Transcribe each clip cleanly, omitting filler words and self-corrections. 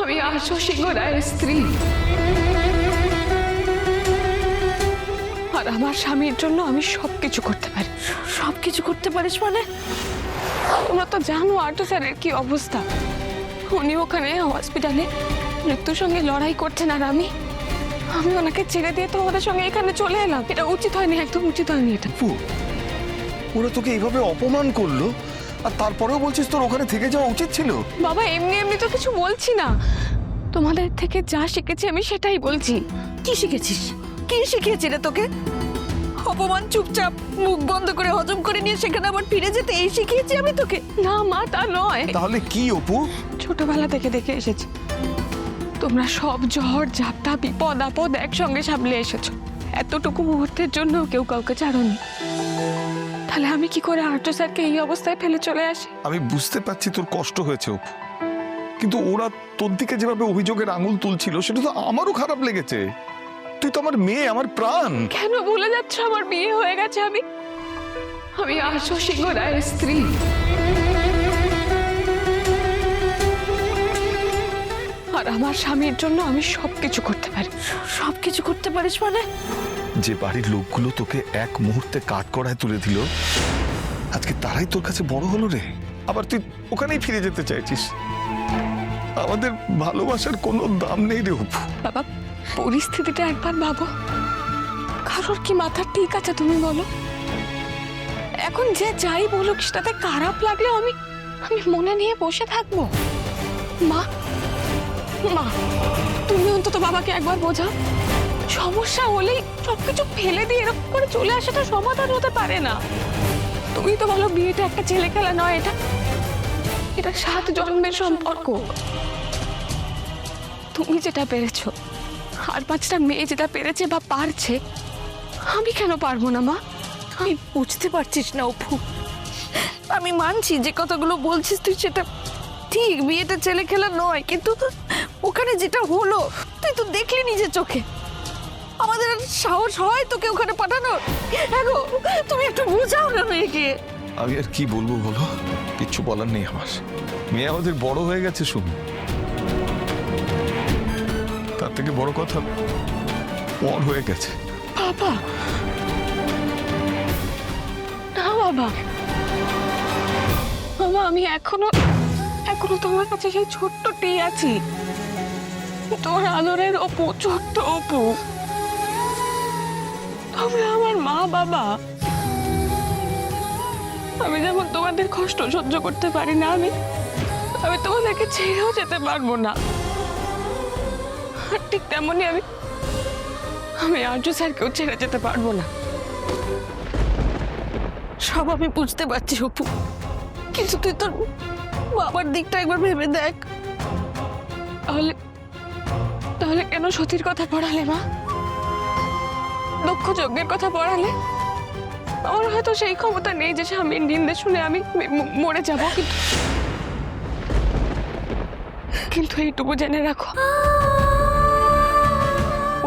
আমি আশু সিংহ রায়ের স্ত্রী, আর আমার স্বামীর জন্য আমি সবকিছু করতে পারি। সবকিছু করতে পারিস মানে? তোমরা তো জানো আর্টু স্যারের কি অবস্থা। উনি ওখানে হসপিটালে মৃত্যুর সঙ্গে লড়াই করছেন, আর আমি ওনাকে ছেড়ে দিয়ে তোমাদের সঙ্গে এখানে চলে এলাম। এটা উচিত হয়নি, একদম উচিত হয়নি এটা। ওরা তোকে এইভাবে অপমান করলো, আর তারপরেও বলছিস তোর ওখানে থেকে যাওয়া উচিত ছিল? বাবা এমনি এমনি তো কিছু বলছি না, তোমাদের থেকে যা শিখেছি আমি সেটাই বলছি। কি শিখেছিস? কি শিখিয়েছি রে তোকে? অপমান চুপচাপ মুখ বন্ধ করে হজম করে নিয়ে সেখানে আবার ফিরে যেতে এই শিখিয়েছি আমি তোকে? না মা, তা নয়। তাহলে কি অপু? ছোটবেলা থেকে দেখে এসেছি তোমরা সব ঝড় ঝাপটা বিপদ আপদ একসঙ্গে সামলে এসেছো। এতটুকু মুহূর্তের জন্য কেউ কাউকে ছাড়োনি। তাহলে আমি কি করে আর্য স্যারকে এই অবস্থায় ফেলে চলে আসি? আমি বুঝতে পারছি তোর কষ্ট হয়েছে অপু, কিন্তু ওরা তোর দিকে যেভাবে অভিযোগের আঙুল তুলছিল সেটা তো আমারও খারাপ লেগেছে। তুই তো আমার মেয়ে, আমার প্রাণ। কেন ভুলে যাচ্ছ আমার বিয়ে হয়ে গেছে? আমি আশু সিংহ রায়ের স্ত্রী। আর আমার স্বামীর জন্য আমি সবকিছু করতে পারি। সবকিছু করতে পারিস মানে? যে বাড়ির লোকগুলো তোকে এক মুহূর্তে কাঠ করায় তুলে দিল, আজকে তারাই তোর কাছে বড় হলো রে। আবার তুই ওখানেই ফিরে যেতে চাইছিস। আমাদের ভালোবাসার কোনো দাম নেই রে অপু। বাবা পরিস্থিতিটা একবার ভাবো, কারোর কি মাথা ঠিক আছে তুমি বলো? এখন যে যাই বলুক সেটাতে খারাপ লাগলেও আমি মনে নিয়ে বসে থাকবো? মা মা তুমি অন্তত বাবাকে একবার বোঝাও, সমস্যা হলেই সবকিছু ফেলে দিয়ে এরকম করে চলে আসাটা সমাধান হতে পারে না। তুমি তো বলো বিয়েটা একটা ছেলে খেলা নয়, এটা 7 জন্মের সম্পর্ক। তুমি যেটা পেরেছো, আর 5টা মেয়ে যেটা পেরেছে বা পারছে, আমি কেন পারবো না মা? আমি বুঝতে পারছিস না অপু। আমি মানছি যে কথাগুলো বলছিস তুই সেটা ঠিক, বিয়েটা ছেলে খেলা নয়, কিন্তু ওখানে যেটা হলো তুই তো দেখলি নিজের চোখে। আমাদের আর সাহস হয় তোকে ওখানে পাঠানোর? গো তুমি একটু বোঝাও না মেয়েকে। আমি আর কি বলবো বলো, কিচ্ছু বলার নেই আমার। মেয়ে আমাদের বড় হয়ে গেছে শুনি, তার থেকে বড় কথা পর হয়ে গেছে। বাবা না বাবা, বাবা আমি এখনো তোমার কাছে সেই ছোট্টটি আছি, তোর আদরের অপু, ছোট্ট অপু। তোমরা আমার মা বাবা। আমি যেমন তোমাদের কষ্ট সহ্য করতে পারি না, আমি তোমাদেরকে ছেড়েও যেতে পারবো না। আর ঠিক তেমনই আমি আর্য স্যারকেও ছেড়ে যেতে পারবো না। সব আমি বুঝতে পারছি অপু, কিন্তু তুই তোর বাবার দিকটা একবার ভেবে দেখ। তাহলে কেন সতীর কথা পড়ালে মা? দক্ষ যজ্ঞের কথা পড়ালে? আমার হয়তো সেই ক্ষমতা নেই যে স্বামীর নিন্দে শুনে আমি মরে যাব, কিন্তু এইটুকু জেনে রাখো,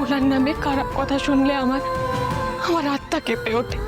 ওনার নামে খারাপ কথা শুনলে আমার আত্মা কেঁপে ওঠে।